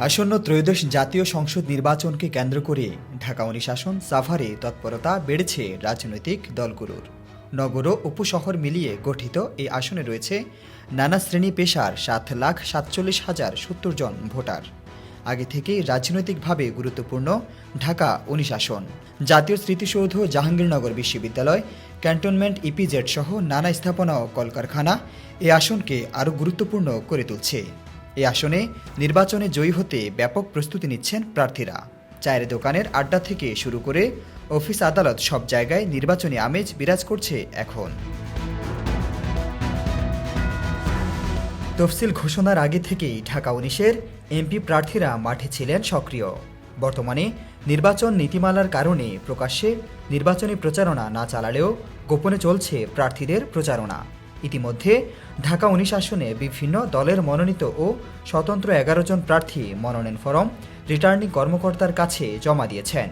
আসন্ন ত্রয়োদশ জাতীয় সংসদ নির্বাচনকে কেন্দ্র করে ঢাকা ১৯ আসন সাভারে তৎপরতা বেড়েছে রাজনৈতিক দলগুলোর। নগর ও উপশহর মিলিয়ে গঠিত এই আসনে রয়েছে নানা শ্রেণী পেশার ৭,৪৭,০৭০ জন ভোটার। আগে থেকেই রাজনৈতিকভাবে গুরুত্বপূর্ণ ঢাকা ১৯ আসন। জাতীয় স্মৃতিসৌধ, জাহাঙ্গীরনগর বিশ্ববিদ্যালয়, ক্যান্টনমেন্ট, ইপিজেড সহ নানা স্থাপনা ও কলকারখানা এই আসনকে আরও গুরুত্বপূর্ণ করে তুলছে। এই আসনে নির্বাচনে জয়ী হতে ব্যাপক প্রস্তুতি নিচ্ছেন প্রার্থীরা। চায়ের দোকানের আড্ডা থেকে শুরু করে অফিস আদালত সব জায়গায় নির্বাচনী আমেজ বিরাজ করছে এখন। তফসিল ঘোষণার আগে থেকেই ঢাকা ১৯-এর এমপি প্রার্থীরা মাঠে ছিলেন সক্রিয়। বর্তমানে নির্বাচন নীতিমালার কারণে প্রকাশ্যে নির্বাচনী প্রচারণা না চালালেও গোপনে চলছে প্রার্থীদের প্রচারণা। ইতিমধ্যে ঢাকা ১৯ আসনে বিভিন্ন দলের মনোনীত ও স্বতন্ত্র ১১ জন প্রার্থী মনোনয়ন ফরম রিটার্নিং কর্মকর্তার কাছে জমা দিয়েছেন।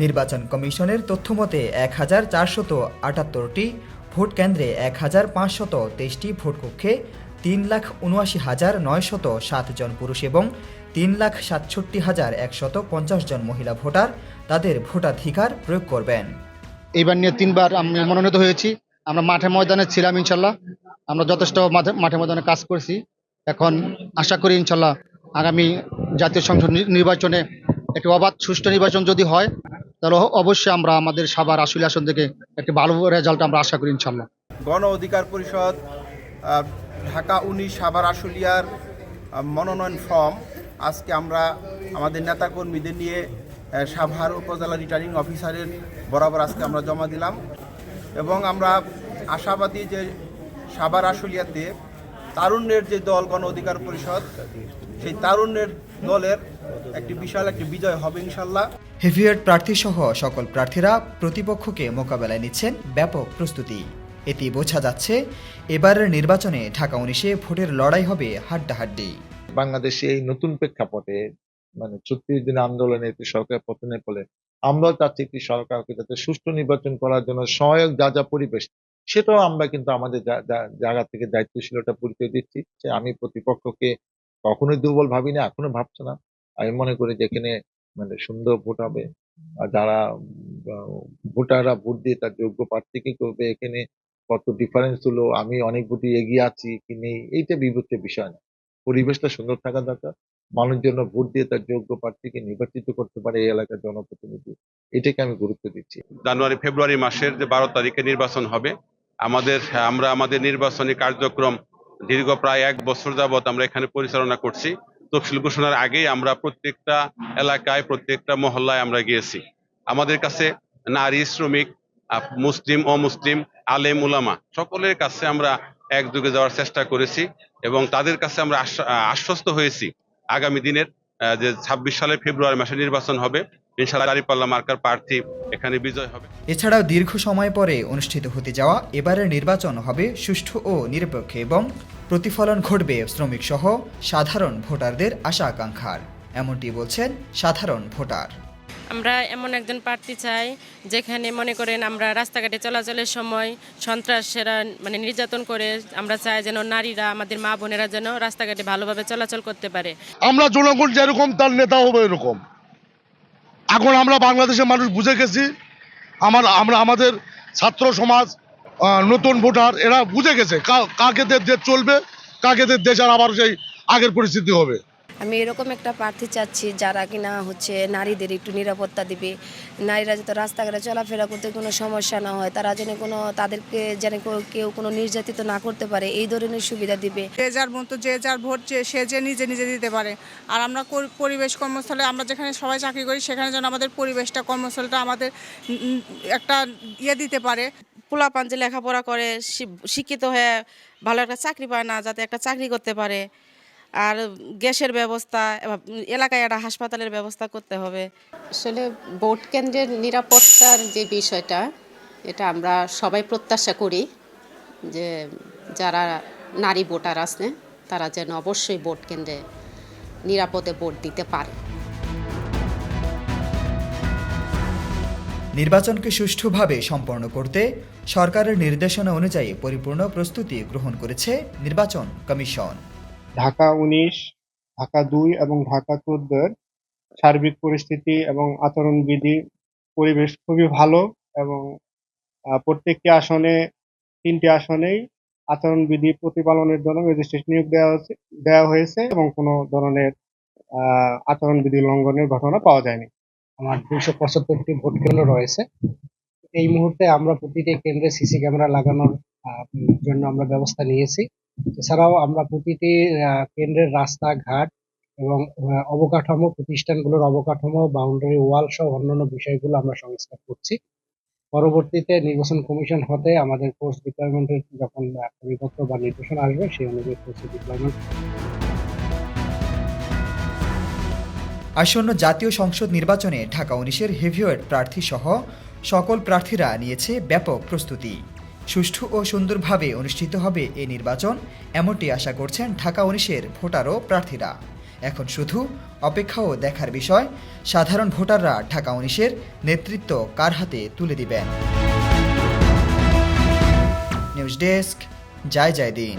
নির্বাচন কমিশনের তথ্যমতে ১,৪৭৮টি ভোট কেন্দ্রে ১,৫২৩টি ভোটকক্ষে ৩,৭৯,৯০৭ জন পুরুষ এবং ৩,৬৭,১৫০ জন মহিলা ভোটার তাদের ভোটাধিকার প্রয়োগ করবেন। এইবার নিয়ে 3বার আমি মনোনীত হয়েছি। আমরা মাঠে ময়দানে ছিলাম, ইনশাল্লাহ আমরা যথেষ্ট মাঠে ময়দানে কাজ করছি। এখন আশা করি ইনশাল্লাহ আগামী জাতীয় সংসদ নির্বাচনে একটি অবাধ সুষ্ঠু নির্বাচন যদি হয় তাহলে অবশ্যই আমরা আমাদের সাভার আশুলিয়া আসন থেকে একটি ভালো রেজাল্ট আমরা আশা করি ইনশাল্লাহ। গণ অধিকার পরিষদ ঢাকা ১৯ সাভার আশুলিয়ার মনোনয়ন ফর্ম আজকে আমরা আমাদের নেতাকর্মীদের নিয়ে সাভার উপজেলা রিটার্নিং অফিসারের বরাবর আজকে আমরা জমা দিলাম এবং আমরা আশাবাদী যে সাভার আশুলিয়াতে তারুণ্যের যে দল গণ অধিকার পরিষদ, সেই তারুণ্যের দলের একটি বিশাল একটি বিজয় হবে ইনশাল্লাহ। হেভিওয়েট প্রার্থীসহ সকল প্রার্থীরা প্রতিপক্ষকে মোকাবেলায় নিচ্ছেন ব্যাপক প্রস্তুতি। এতে বোঝা যাচ্ছে এবারের নির্বাচনে ঢাকা ১৯-এ ভোটের লড়াই হবে হাড্ডাহাড্ডি। বাংলাদেশে এই নতুন প্রেক্ষাপটে ৩৬ দিন আন্দোলনে একটি সরকার পতনের ফলে আমরা চাচ্ছি একটি সরকারকে যাতে সুষ্ঠু নির্বাচন করার জন্য সহায়ক যা পরিবেশ, সেটাও আমরা কিন্তু আমাদের জায়গা থেকে দায়িত্বশীলতা পরিচয় দিচ্ছি। যে আমি প্রতিপক্ষকে কখনোই দুর্বল ভাবি না, এখনো ভাবছি না। আমি মনে করি যে এখানে সুন্দর ভোট হবে, আর যারা ভোটাররা ভোট দিয়ে তার যোগ্য প্রার্থীকে করবে, এখানে কত ডিফারেন্স হলো, আমি অনেক ভোটে এগিয়ে আছি কি নেই, এইটা বিবেচ্যের বিষয় না। পরিবেশটা সুন্দর থাকা দরকার, মানুষ যেন ভোট দিয়ে তার যোগ্য প্রার্থীকে নির্বাচিত করতে পারে এই এলাকার জনপ্রতিনিধি, এটাকে আমি গুরুত্ব দিচ্ছি। জানুয়ারি ফেব্রুয়ারি মাসের যে ১২ তারিখে নির্বাচন হবে, আমরা আমাদের নির্বাচনী কার্যক্রম দীর্ঘ প্রায় ১ বছর যাবৎ আমরা এখানে পরিচালনা করছি। তফসিল ঘোষণার আগেই আমরা প্রত্যেকটা এলাকায়, প্রত্যেকটা মহল্লায় আমরা গিয়েছি। আমাদের কাছে নারী, শ্রমিক, মুসলিম, অমুসলিম, আলেম, উলামা সকলের কাছে আমরা একযোগে যাওয়ার চেষ্টা করেছি এবং তাদের কাছে আমরা আশ্বস্ত হয়েছি আগামী দিনের যে ২৬ সালের ফেব্রুয়ারি মাসে নির্বাচন হবে, ইনশাআল্লাহ দাঁড়িপাল্লা মার্কার প্রার্থী এখানে বিজয় হবে। এছাড়াও দীর্ঘ সময় পরে অনুষ্ঠিত হতে যাওয়া এবারের নির্বাচন হবে সুষ্ঠু ও নিরপেক্ষ এবং প্রতিফলন ঘটবে শ্রমিক সহ সাধারণ ভোটারদের আশা আকাঙ্ক্ষার, এমনটি বলছেন সাধারণ ভোটার। আমরা এমন একজন প্রার্থী চাই যেখানে মনে করেন আমরা রাস্তাঘাটে চলাচলের সময় সন্ত্রাসীরা নির্যাতন করে, আমরা চাই যেন নারীরা, আমাদের মা বোনেরা যেন রাস্তাঘাটে ভালোভাবে চলাচল করতে পারে। আমরা জনগণ যেরকম তার নেতা হবে এরকম। এখন আমরা বাংলাদেশের মানুষ বুঝে গেছি, আমরা আমাদের ছাত্র সমাজ, নতুন ভোটার এরা বুঝে গেছে কাকে দেশ চলবে, কাকে দেশ আর আবার সেই আগের পরিস্থিতি হবে। আমি এরকম একটা প্রার্থী চাচ্ছি যারা কিনা নারীদের একটু নিরাপত্তা দিবে, নারীরা যাতে রাস্তাঘাটে চলাফেরা করতে কোনো সমস্যা না হয়, তারা যেন তাদেরকে যেন কেউ কোনো নির্যাতিত না করতে পারে, এই ধরনের সুবিধা দিবে। যে যার মতো যে যার ভোট সে যে নিজে নিজে দিতে পারে। আর আমরা পরিবেশ কর্মস্থলে আমরা যেখানে সবাই চাকরি করি সেখানে যেন আমাদের পরিবেশটা, কর্মস্থলটা আমাদের একটা দিতে পারে। পোলাপান যে লেখাপড়া করে শিক্ষিত হয়ে ভালো একটা চাকরি পায় না, যাতে একটা চাকরি করতে পারে। আর গ্যাসের ব্যবস্থা, এলাকায় একটা হাসপাতালের ব্যবস্থা করতে হবে। আসলে ভোট কেন্দ্রের নিরাপত্তার যে বিষয়টা, এটা আমরা সবাই প্রত্যাশা করি যে যারা নারী ভোটার আছে তারা যেন অবশ্যই ভোট কেন্দ্রে নিরাপদে ভোট দিতে পারে। নির্বাচনকে সুষ্ঠুভাবে সম্পন্ন করতে সরকারের নির্দেশনা অনুযায়ী পরিপূর্ণ প্রস্তুতি গ্রহণ করেছে নির্বাচন কমিশন। ঢাকা ১৯ ঢাকা ২ এবং ঢাকা ১৪-এর সার্বিক পরিস্থিতি এবং আচরণবিধি পরিবেশ খুবই ভালো এবং প্রত্যেকটি আসনে ৩টি আসনেই আচরণবিধি প্রতিপালনের জন্য ম্যাজিস্ট্রেট নিয়োগ দেওয়া হয়েছে এবং কোনো ধরনের আচরণবিধি লঙ্ঘনের ঘটনা পাওয়া যায়নি। আমার ২৭৫টি ভোট কেন্দ্র রয়েছে। এই মুহূর্তে আমরা প্রতিটি কেন্দ্রে সিসি ক্যামেরা লাগানোর জন্য আমরা ব্যবস্থা নিয়েছি। এছাড়াও আমরা প্রতিটি কেন্দ্রের রাস্তাঘাট এবং অবকাঠামো, প্রতিষ্ঠানগুলোর অবকাঠামো, বাউন্ডারি ওয়াল সহ অন্যান্য বিষয়গুলো আমরা সংস্কার করছি। পরবর্তীতে নির্বাচন কমিশন হতে আমাদের ফোর্স ডিপ্লয়মেন্টের যখন পরিপত্র বা নির্দেশনা আসবে সেই অনুযায়ী ফোর্স ডিপ্লয়মেন্ট। আসন্ন জাতীয় সংসদ নির্বাচনে ঢাকা ১৯-এর হেভিওয়েট প্রার্থী সহ সকল প্রার্থীরা নিয়েছে ব্যাপক প্রস্তুতি। সুষ্ঠু ও সুন্দরভাবে অনুষ্ঠিত হবে এই নির্বাচন, এমনটি আশা করছেন ঢাকা ১৯-এর ভোটার ও প্রার্থীরা। এখন শুধু অপেক্ষা ও দেখার বিষয়, সাধারণ ভোটাররা ঢাকা ১৯-এর নেতৃত্ব কার হাতে তুলে দিবেন। নিউজ ডেস্ক, জয় জয় দিন।